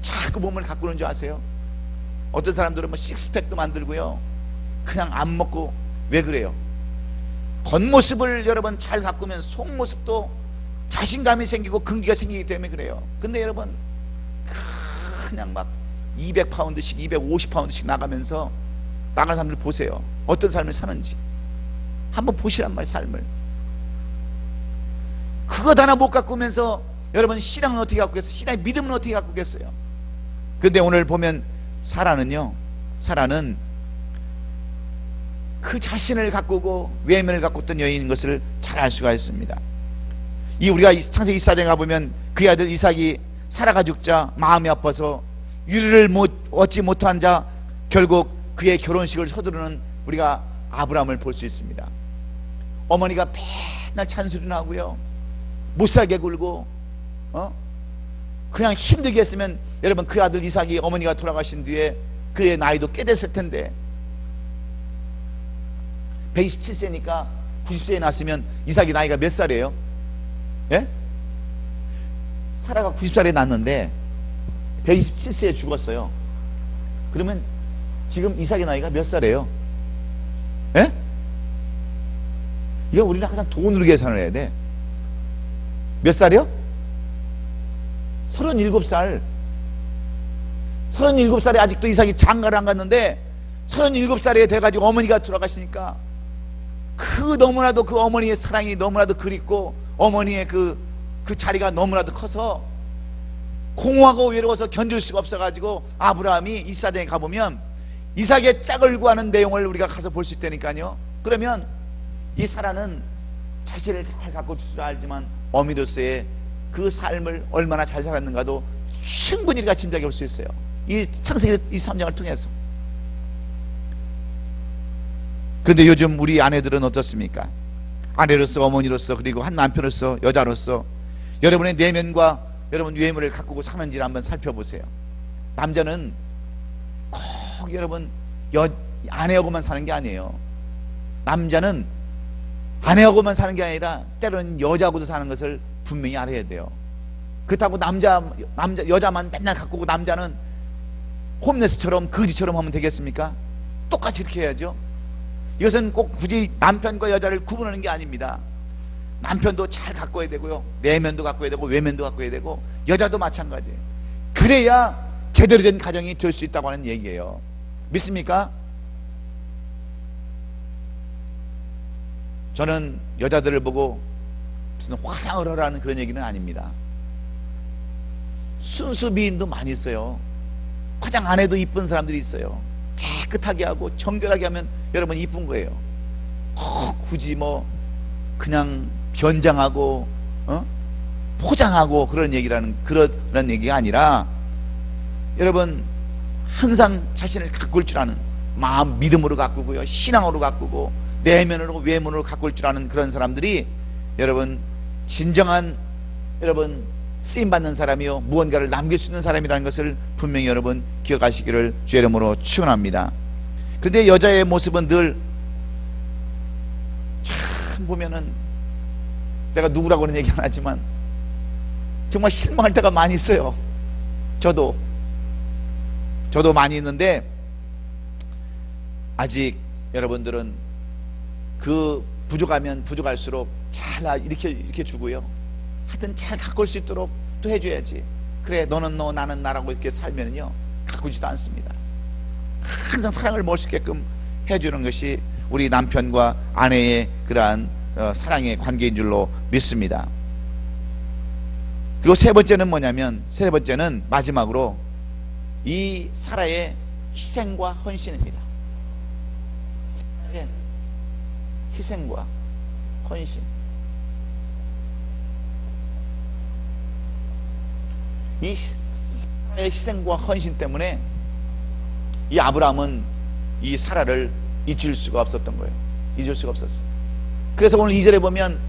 자꾸 몸을 가꾸는 줄 아세요? 어떤 사람들은 뭐 식스팩도 만들고요 그냥 안 먹고. 왜 그래요? 겉모습을 여러분 잘 가꾸면 속모습도 자신감이 생기고 근기가 생기기 때문에 그래요. 근데 여러분 그냥 막 200파운드씩 250파운드씩 나가면서 나가는 사람들 보세요. 어떤 삶을 사는지 한번 보시란 말이에요. 삶을 그것 하나 못 가꾸면서 여러분 신앙은 어떻게 가꾸겠어요? 신앙의 믿음은 어떻게 가꾸겠어요? 근데 오늘 보면 사라는 그 자신을 가꾸고 외면을 가꿨던 여인인 것을 잘 알 수가 있습니다. 우리가 창세기 24장에 가보면 그의 아들 이삭이 사라가 죽자 마음이 아파서 유리를 얻지 못한 자 결국 그의 결혼식을 서두르는 우리가 아브라함을 볼 수 있습니다. 어머니가 맨날 찬소리나 하고요 못살게 굴고 그냥 힘들게 했으면 여러분 그 아들 이삭이 어머니가 돌아가신 뒤에 그의 나이도 꽤 됐을 텐데 127세니까 90세에 낳았으면 이삭이 나이가 몇 살이에요? 예? 사라가 90살에 낳았는데 127세에 죽었어요. 그러면 지금 이삭의 나이가 몇 살이에요? 예? 이거 우리는 항상 돈으로 계산을 해야 돼. 몇 살이요? 37살. 37살에 아직도 이삭이 장가를 안 갔는데 37살에 돼가지고 어머니가 돌아가시니까 그 너무나도 그 어머니의 사랑이 너무나도 그립고 어머니의 그 자리가 너무나도 커서 공허하고 외로워서 견딜 수가 없어가지고 아브라함이 이스라엘에 가보면 이삭의 짝을 구하는 내용을 우리가 가서 볼 수 있다니까요. 그러면 이 사라는 자신을 잘 가꿀 줄 알지만 어미로서의 그 삶을 얼마나 잘 살았는가도 충분히 우리가 짐작해 볼 수 있어요. 이 창세기 이 3장을 통해서. 그런데 요즘 우리 아내들은 어떻습니까? 아내로서, 어머니로서, 그리고 한 남편으로서, 여자로서 여러분의 내면과 여러분 외모를 가꾸고 사는지를 한번 살펴보세요. 남자는 꼭 여러분 아내하고만 사는 게 아니에요. 남자는 아내하고만 사는 게 아니라 때로는 여자하고도 사는 것을 분명히 알아야 돼요. 그렇다고 여자만 맨날 가꾸고 남자는 홈레스처럼 거지처럼 하면 되겠습니까? 똑같이 이렇게 해야죠. 이것은 꼭 굳이 남편과 여자를 구분하는 게 아닙니다. 남편도 잘 가꿔야 되고요, 내면도 가꿔야 되고 외면도 가꿔야 되고 여자도 마찬가지예요. 그래야 제대로 된 가정이 될 수 있다고 하는 얘기예요. 믿습니까? 저는 여자들을 보고 무슨 화장을 하라는 그런 얘기는 아닙니다. 순수 미인도 많이 있어요. 화장 안 해도 이쁜 사람들이 있어요. 깨끗하게 하고 정결하게 하면 여러분 이쁜 거예요. 굳이 뭐 그냥 변장하고 포장하고 그런 얘기라는 그런 얘기가 아니라 여러분 항상 자신을 가꿀 줄 아는 마음, 믿음으로 가꾸고요, 신앙으로 가꾸고 내면으로 외면으로 가꿀 줄 아는 그런 사람들이 여러분 진정한 여러분 쓰임받는 사람이요, 무언가를 남길 수 있는 사람이라는 것을 분명히 여러분 기억하시기를 주의 이름으로 축원합니다. 그런데 여자의 모습은 늘 참 보면은 내가 누구라고는 얘기 안 하지만 정말 실망할 때가 많이 있어요. 저도 많이 있는데 아직 여러분들은 그 부족하면 부족할수록 잘 이렇게 주고요, 하여튼 잘 가꿀 수 있도록 또 해줘야지. 그래 너는 너 나는 나라고 이렇게 살면은요 가꾸지도 않습니다. 항상 사랑을 먹을 수 있게끔 해주는 것이 우리 남편과 아내의 그러한 사랑의 관계인 줄로 믿습니다. 그리고 세 번째는 뭐냐면, 세 번째는 마지막으로 이 사라의 희생과 헌신입니다. 희생과 헌신. 이 사라의 희생과 헌신 때문에 이 아브라함은 이 사라를 잊을 수가 없었던 거예요. 잊을 수가 없었어요. 그래서 오늘 2절에 보면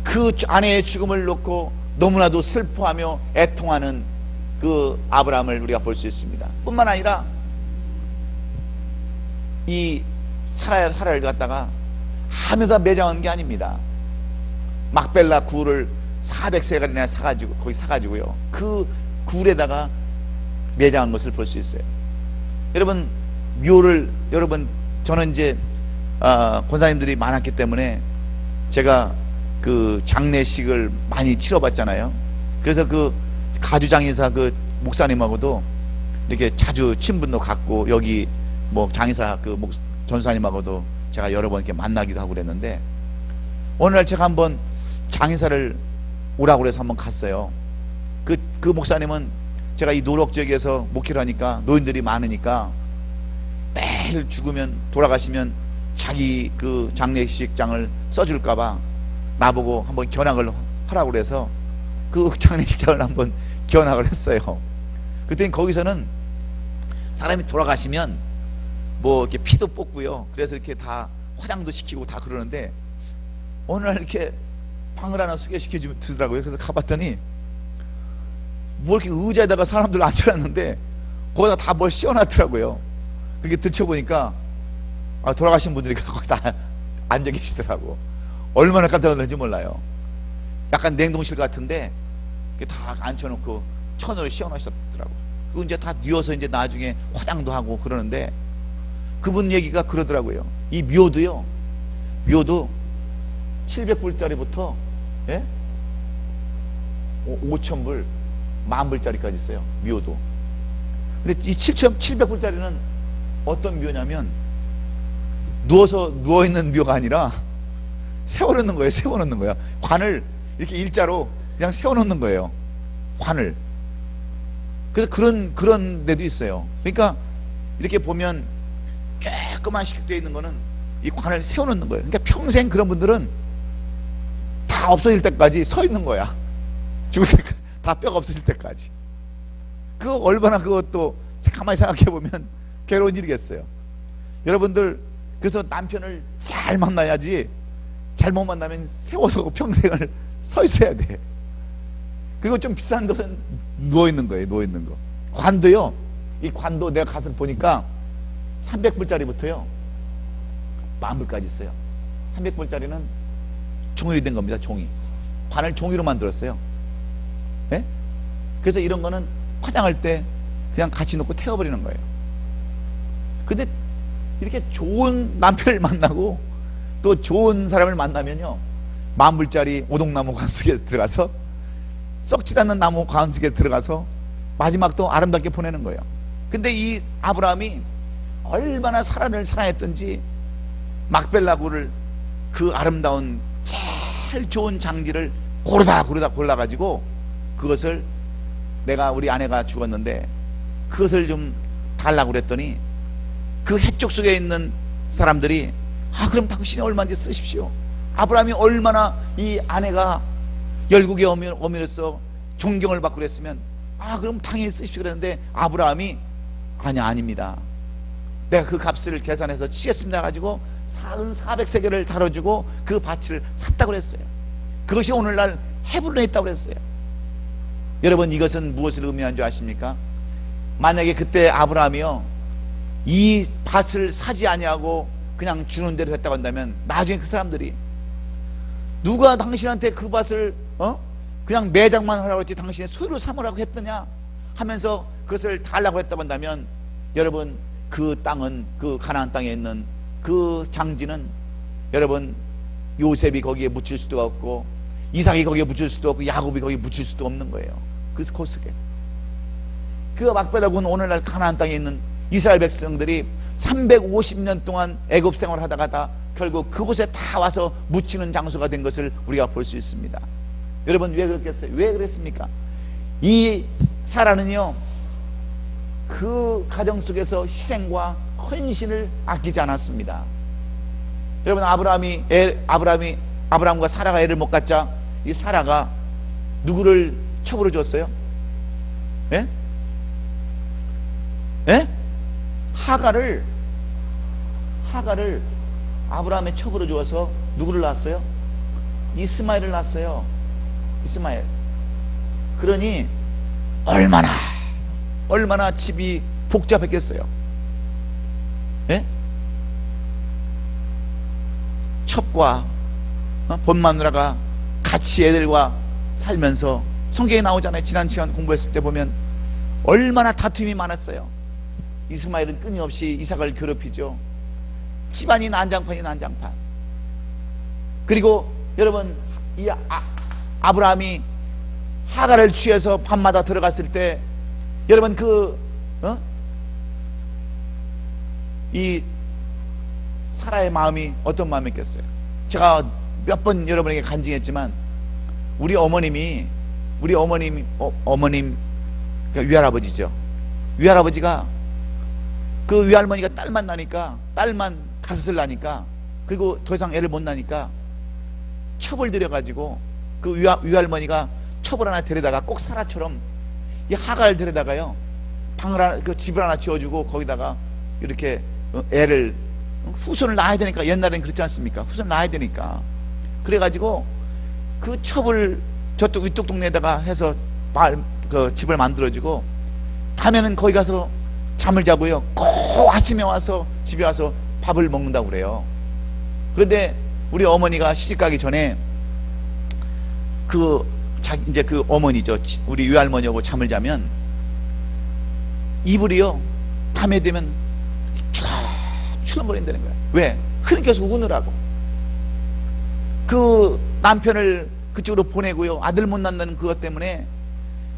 그 아내의 죽음을 놓고 너무나도 슬퍼하며 애통하는 그 아브라함을 우리가 볼 수 있습니다. 뿐만 아니라 이 사라를 갖다가 하늘에다 매장한 게 아닙니다. 막벨라 굴을 400세갈이나 사가지고요, 그 굴에다가 매장한 것을 볼 수 있어요. 여러분 묘를, 여러분 저는 이제 권사님들이 많았기 때문에 제가 그 장례식을 많이 치러봤잖아요. 그래서 그 가주장의사 그 목사님하고도 이렇게 자주 친분도 갖고, 여기 뭐 장의사 그 전사님하고도 제가 여러 번 이렇게 만나기도 하고 그랬는데, 어느 날 제가 한번 장의사를 오라고 그래서 한번 갔어요. 그 목사님은 제가 이 노력 지역에서 목회를 하니까 노인들이 많으니까 매일 죽으면, 돌아가시면 자기 그 장례식장을 써줄까봐 나보고 한번 견학을 하라고 그래서 그 장례식장을 한번 견학을 했어요. 그랬더니 거기서는 사람이 돌아가시면 뭐 이렇게 피도 뽑고요, 그래서 이렇게 다 화장도 시키고 다 그러는데, 어느 날 이렇게 방을 하나 소개시켜 주더라고요. 그래서 가봤더니 뭐 이렇게 의자에다가 사람들 앉혀놨는데 거기다 다 뭘 씌워놨더라고요. 그게 들춰보니까 돌아가신 분들이 거기 다 앉아 계시더라고. 얼마나 깜짝 놀랐는지 몰라요. 약간 냉동실 같은데 다 앉혀놓고 천으로 씌워놓으셨더라고. 그거 이제 다 뉘어서 이제 나중에 화장도 하고 그러는데, 그분 얘기가 그러더라고요. 이 묘도 700불짜리부터 예? 5,000불, 10,000불짜리까지 있어요. 묘도. 근데 이 7,700불짜리는 어떤 묘냐면 누워있는 묘가 아니라 세워놓는 거예요. 세워놓는 거야. 관을 이렇게 일자로 그냥 세워놓는 거예요. 관을. 그래서 그런 데도 있어요. 그러니까 이렇게 보면 조그만씩 되어 있는 거는 이 관을 세워놓는 거예요. 그러니까 평생 그런 분들은 다 없어질 때까지 서 있는 거야. 죽을 때까지. 다 뼈가 없어질 때까지. 그거 얼마나 그것도 가만히 생각해 보면 괴로운 일이겠어요. 여러분들 그래서 남편을 잘 만나야지, 잘못 만나면 세워서 평생을 서 있어야 돼. 그리고 좀 비싼 것은 누워 있는 거예요. 누워 있는 거. 관도요. 이 관도 내가 가서 보니까 300불짜리부터요 10,000불까지 있어요. 300불짜리는 종이로 된 겁니다. 종이. 관을 종이로 만들었어요. 네? 그래서 이런 거는 화장할 때 그냥 같이 놓고 태워버리는 거예요. 근데 이렇게 좋은 남편을 만나고 또 좋은 사람을 만나면요 10,000불짜리 오동나무 관 속에 들어가서 썩지 않는 나무 관 속에 들어가서 마지막도 아름답게 보내는 거예요. 근데 이 아브라함이 얼마나 사란을 사랑했던지 막벨라고를 그 아름다운 제일 좋은 장지를 고르다 골라가지고 그것을 내가 우리 아내가 죽었는데 그것을 좀 달라고 그랬더니 그 해쪽 속에 있는 사람들이 그럼 당신이 얼마인지 쓰십시오. 아브라함이 얼마나 이 아내가 열국의 어미로서 존경을 받고 그랬으면 그럼 당연히 쓰십시오 그랬는데 아브라함이 아닙니다. 내가 그 값을 계산해서 치겠습니다 가지고 400세겔을 다뤄주고 그 밭을 샀다고 그랬어요. 그것이 오늘날 헤브론에 있다고 그랬어요. 여러분 이것은 무엇을 의미하는 줄 아십니까? 만약에 그때 아브라함이요 이 밭을 사지 아니하고 그냥 주는 대로 했다고 한다면 나중에 그 사람들이 누가 당신한테 그 밭을 그냥 매장만 하라고 했지 당신의 소유로 삼으라고 했더냐 하면서 그것을 달라고 했다고 한다면 여러분 그 땅은 그 가나안 땅에 있는 그 장지는 여러분 요셉이 거기에 묻힐 수도 없고 이삭이 거기에 묻힐 수도 없고 야곱이 거기에 묻힐 수도 없는 거예요. 그 코스게 그 막벨라고는 오늘날 가나안 땅에 있는 이스라엘 백성들이 350년 동안 애굽 생활을 하다가 다 결국 그곳에 다 와서 묻히는 장소가 된 것을 우리가 볼 수 있습니다. 여러분 왜 그렇겠어요? 왜 그랬습니까? 이 사라는요 그 가정 속에서 희생과 헌신을 아끼지 않았습니다. 여러분 아브라함과 사라가 애를 못 갖자 이 사라가 누구를 첩으로 줬어요? 예? 예? 하갈을 아브라함의 첩으로 주어서 누구를 낳았어요? 이스마엘을 낳았어요. 이스마엘. 그러니 얼마나 집이 복잡했겠어요. 예? 첩과 본마누라가 같이 애들과 살면서 성경에 나오잖아요. 지난 시간 공부했을 때 보면 얼마나 다툼이 많았어요. 이스마엘은 끊임없이 이삭을 괴롭히죠. 집안이 난장판. 그리고 여러분 이 아브라함이 하갈을 취해서 밤마다 들어갔을 때 여러분 이 사라의 마음이 어떤 마음이겠어요? 제가 몇 번 여러분에게 간증했지만 우리 어머님 그러니까 위할아버지죠. 위할아버지가 그 위할머니가 딸만 가섯을 나니까 그리고 더 이상 애를 못 낳으니까 첩을 들여가지고 그 위할머니가 첩을 하나 데려다가 꼭 사라처럼 이 하갈을 데려다가요 그 집을 하나 지어주고 거기다가 이렇게 애를 후손을 낳아야 되니까 옛날엔 그렇지 않습니까? 후손을 낳아야 되니까 그래가지고 그 첩을 저쪽 위쪽 동네에다가 해서 그 집을 만들어주고 가면은 거기 가서 잠을 자고요 꼭 아침에 와서 집에 와서 밥을 먹는다고 그래요. 그런데 우리 어머니가 시집가기 전에 이제 그 어머니죠 우리 외할머니하고 잠을 자면 이불이요 밤에 되면 출렁거린다는 거야. 왜? 흐느껴서 우느라고. 그 남편을 그쪽으로 보내고요. 아들 못 낳는 그것 때문에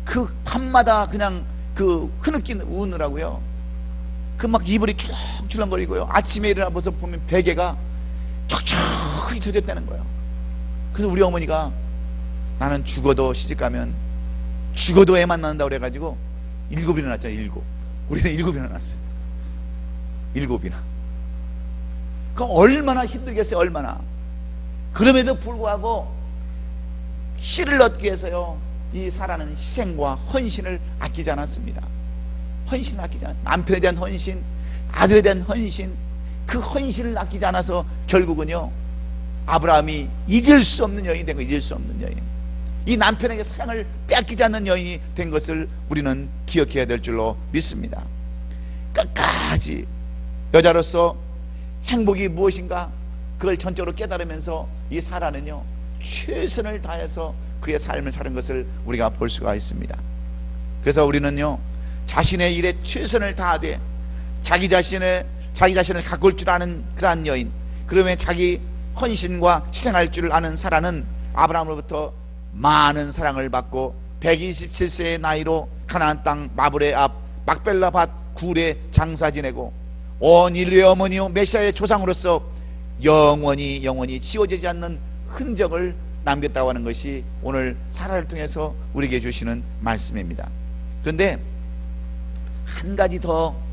그 밤마다 그냥 그 흐느끼는 우느라고요. 그 막 이불이 출렁출렁거리고요. 아침에 일어나 보면 베개가 촉촉하게 터졌다는 거예요. 그래서 우리 어머니가 나는 죽어도 시집가면 죽어도 애만 낳는다고 그래가지고 7이나 낳았잖아요. 7. 우리는 7이나 낳았어요. 7이나. 그럼 얼마나 힘들겠어요. 얼마나. 그럼에도 불구하고 씨를 얻기 위해서요, 이 사라는 희생과 헌신을 아끼지 않았습니다. 헌신을 아끼지 않았어요. 남편에 대한 헌신, 아들에 대한 헌신, 그 헌신을 아끼지 않아서 결국은요, 아브라함이 잊을 수 없는 여인이 된 거예요. 잊을 수 없는 여인. 이 남편에게 사랑을 빼앗기지 않는 여인이 된 것을 우리는 기억해야 될 줄로 믿습니다. 끝까지 여자로서 행복이 무엇인가 그걸 전적으로 깨달으면서 이 사라는요, 최선을 다해서 그의 삶을 사는 것을 우리가 볼 수가 있습니다. 그래서 우리는요, 자신의 일에 최선을 다하되 자기 자신을 가꿀 줄 아는 그러한 여인, 그러면 자기 헌신과 희생할 줄 아는 사라는 아브라함으로부터 많은 사랑을 받고 127세의 나이로 가나안 땅 마브레 앞 막벨라 밭 굴에 장사 지내고 온 인류의 어머니요 메시아의 조상으로서 영원히 지워지지 않는 흔적을 남겼다고 하는 것이 오늘 사라를 통해서 우리에게 주시는 말씀입니다. 그런데 한 가지 더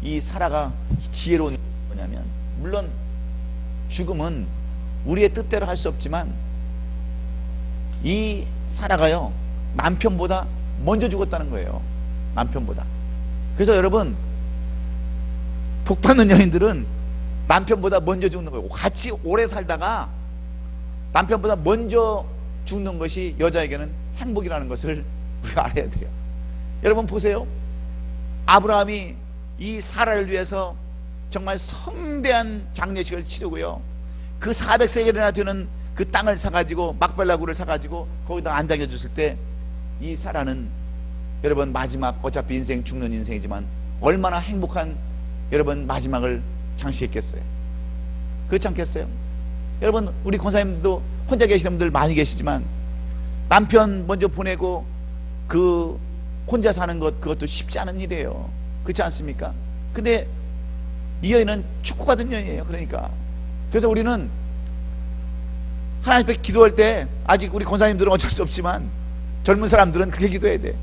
이 사라가 지혜로운 뭐냐면, 물론 죽음은 우리의 뜻대로 할 수 없지만 이 사라가요, 남편보다 먼저 죽었다는 거예요. 남편보다. 그래서 여러분, 복받는 여인들은 남편보다 먼저 죽는 거예요. 같이 오래 살다가 남편보다 먼저 죽는 것이 여자에게는 행복이라는 것을 우리가 알아야 돼요. 여러분 보세요. 아브라함이 이 사라를 위해서 정말 성대한 장례식을 치르고요, 그 400세겔이나 되는 그 땅을 사가지고 막벨라굴을 사가지고 거기다 앉아게 줬을 때 이 사라는 여러분 마지막, 어차피 인생 죽는 인생이지만 얼마나 행복한 여러분 마지막을 장식했겠어요. 그렇지 않겠어요? 여러분, 우리 권사님도 혼자 계시는 분들 많이 계시지만 남편 먼저 보내고 그 혼자 사는 것, 그것도 쉽지 않은 일이에요. 그렇지 않습니까? 근데 이 여인은 축복받은 여인이에요. 그러니까 그래서 우리는 하나님 앞에 기도할 때, 아직 우리 권사님들은 어쩔 수 없지만 젊은 사람들은 그렇게 기도해야 돼.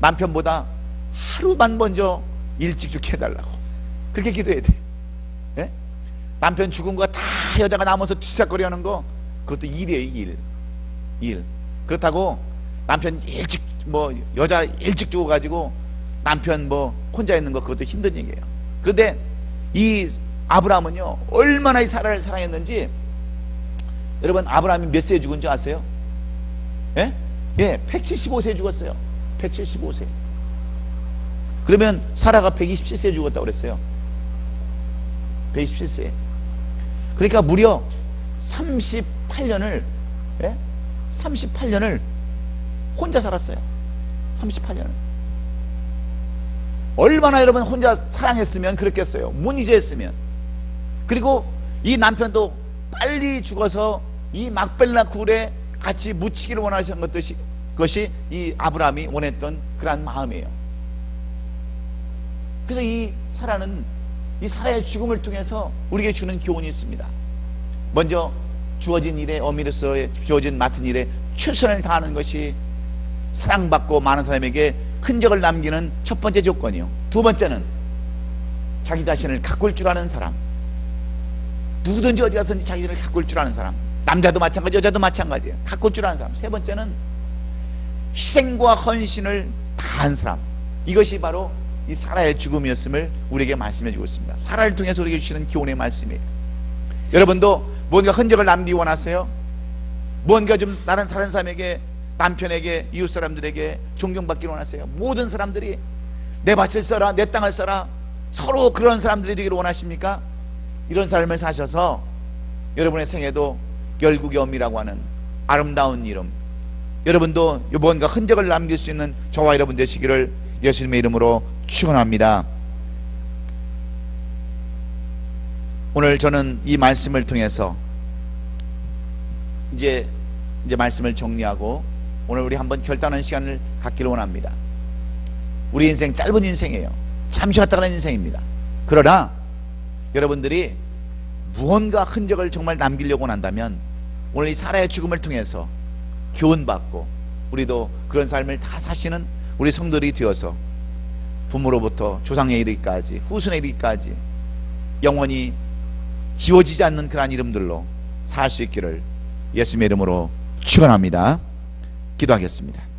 남편보다 하루만 먼저 일찍 죽게 해달라고 그렇게 기도해야 돼. 예? 남편 죽은 거 다 여자가 남아서 뒤삭거리 하는 거, 그것도 일이에요. 일. 그렇다고 남편 일찍 여자 일찍 죽어가지고 남편 혼자 있는 거, 그것도 힘든 얘기예요. 그런데 이 아브라함은요, 얼마나 이 사라를 사랑했는지, 여러분 아브라함이 몇 세에 죽은 줄 아세요? 예? 175세에 죽었어요. 175세. 그러면 사라가 127세에 죽었다고 그랬어요. 127세. 그러니까 무려 38년을 38년을 혼자 살았어요. 38년을. 얼마나 여러분 혼자 사랑했으면 그랬겠어요. 못 잊었으면. 그리고 이 남편도 빨리 죽어서 이 막벨라 굴에 같이 묻히기를 원하시는 것이 이 아브라함이 원했던 그러한 마음이에요. 그래서 이 사라는, 이 사라의 죽음을 통해서 우리에게 주는 교훈이 있습니다. 먼저 주어진 일에, 어미로서 주어진 맡은 일에 최선을 다하는 것이 사랑받고 많은 사람에게 흔적을 남기는 첫 번째 조건이요. 두 번째는 자기 자신을 가꿀 줄 아는 사람. 누구든지 어디 가서든지 자기 자신을 가꿀 줄 아는 사람. 남자도 마찬가지, 여자도 마찬가지예요. 가꿀 줄 아는 사람. 세 번째는 희생과 헌신을 다한 사람. 이것이 바로 이 사라의 죽음이었음을 우리에게 말씀해 주고 있습니다. 사라를 통해서 우리에게 주시는 교훈의 말씀이에요. 여러분도 뭔가 흔적을 남기기 원하세요? 뭔가 좀 다른 사람에게, 남편에게, 이웃 사람들에게 존경받기를 원하세요? 모든 사람들이 내 밭을 써라, 내 땅을 써라, 서로 그런 사람들이 되기를 원하십니까? 이런 삶을 사셔서 여러분의 생애도 열국의 엄이라고 하는 아름다운 이름, 여러분도 뭔가 흔적을 남길 수 있는 저와 여러분 되시기를 예수님의 이름으로 축원합니다. 오늘 저는 이 말씀을 통해서 이제 말씀을 정리하고 오늘 우리 한번 결단하는 시간을 갖기를 원합니다. 우리 인생 짧은 인생이에요. 잠시 왔다 가는 인생입니다. 그러나 여러분들이 무언가 흔적을 정말 남기려고 한다면 오늘 이 사라의 죽음을 통해서 교훈받고 우리도 그런 삶을 다 사시는 우리 성도들이 되어서 부모로부터 조상에 이르기까지 후손에 이르기까지 영원히 지워지지 않는 그러한 이름들로 살 수 있기를 예수님의 이름으로 축원합니다. 기도하겠습니다.